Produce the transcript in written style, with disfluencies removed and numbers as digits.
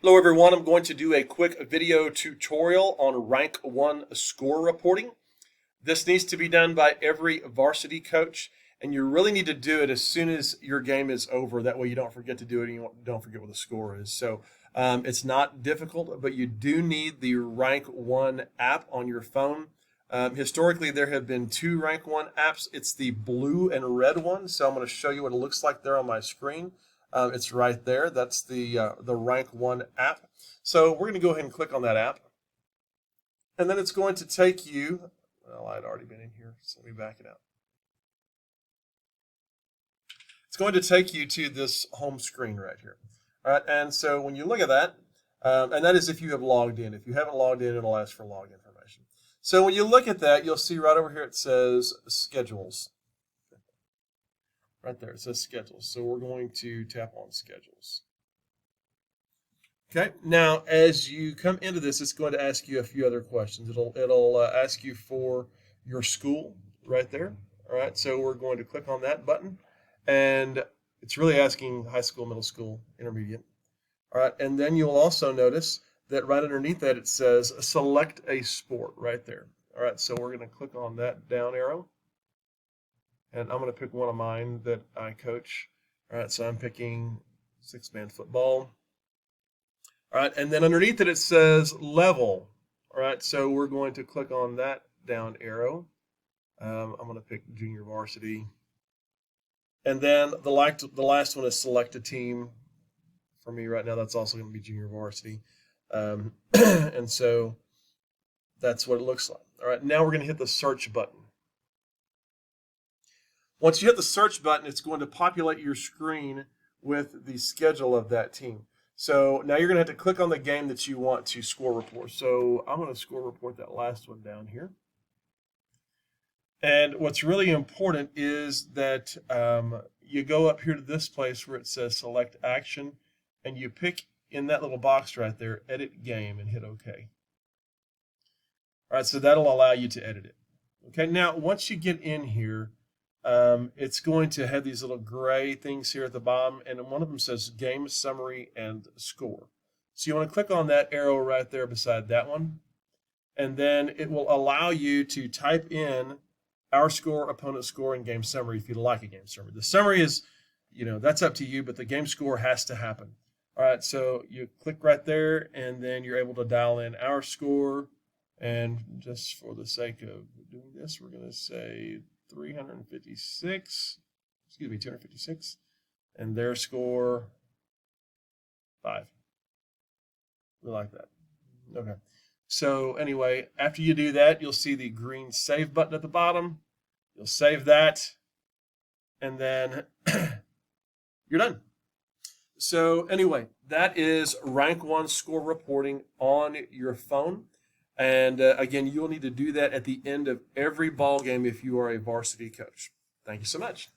Hello everyone, I'm going to do a quick video tutorial on rank 1 score reporting. This needs to be done by every varsity coach, and you really need to do it as soon as your game is over. That way you don't forget to do it and you don't forget what the score is. So it's not difficult, but you do need the Rank 1 app on your phone. Historically, there have been two Rank 1 apps. It's the blue and red one, so I'm going to show you what it looks like there on my screen. It's right there. That's the Rank 1 app. So we're going to go ahead and click on that app. And then it's going to take you, well, I'd already been in here, so let me back it out. It's going to take you to this home screen right here. All right, and so when you look at that, and that is if you have logged in. If you haven't logged in, it'll ask for log information. So when you look at that, you'll see right over here it says schedules. Right there, it says schedules. So we're going to tap on schedules. Okay, now as you come into this, it's going to ask you a few other questions. It'll ask you for your school right there. All right, so we're going to click on that button, and it's really asking high school, middle school, intermediate. All right, and then you'll also notice that right underneath that it says select a sport right there. All right, so we're going to click on that down arrow. And I'm going to pick one of mine that I coach. All right, so I'm picking six-man football. All right, and then underneath it, it says level. All right, so we're going to click on that down arrow. I'm going to pick junior varsity. And then the last one is select a team. For me right now, that's also going to be junior varsity. And so that's what it looks like. All right, now we're going to hit the search button. Once you hit the search button, it's going to populate your screen with the schedule of that team. So now you're going to have to click on the game that you want to score report. So I'm going to score report that last one down here. And what's really important is that you go up here to this place where it says select action, and you pick in that little box right there, edit game, and hit OK. All right, so that'll allow you to edit it. Okay, now once you get in here, it's going to have these little gray things here at the bottom, and one of them says game summary and score. So you want to click on that arrow right there beside that one, and then it will allow you to type in our score, opponent score, and game summary if you like a game summary. The summary is, that's up to you, but the game score has to happen. All right, so you click right there, and then you're able to dial in our score, and just for the sake of doing this, we're going to say 256, and their score 5. We like that. Okay. So anyway, after you do that, you'll see the green save button at the bottom. You'll save that, and then you're done. So anyway, that is Rank 1 score reporting on your phone. And again, you'll need to do that at the end of every ball game if you are a varsity coach. Thank you so much.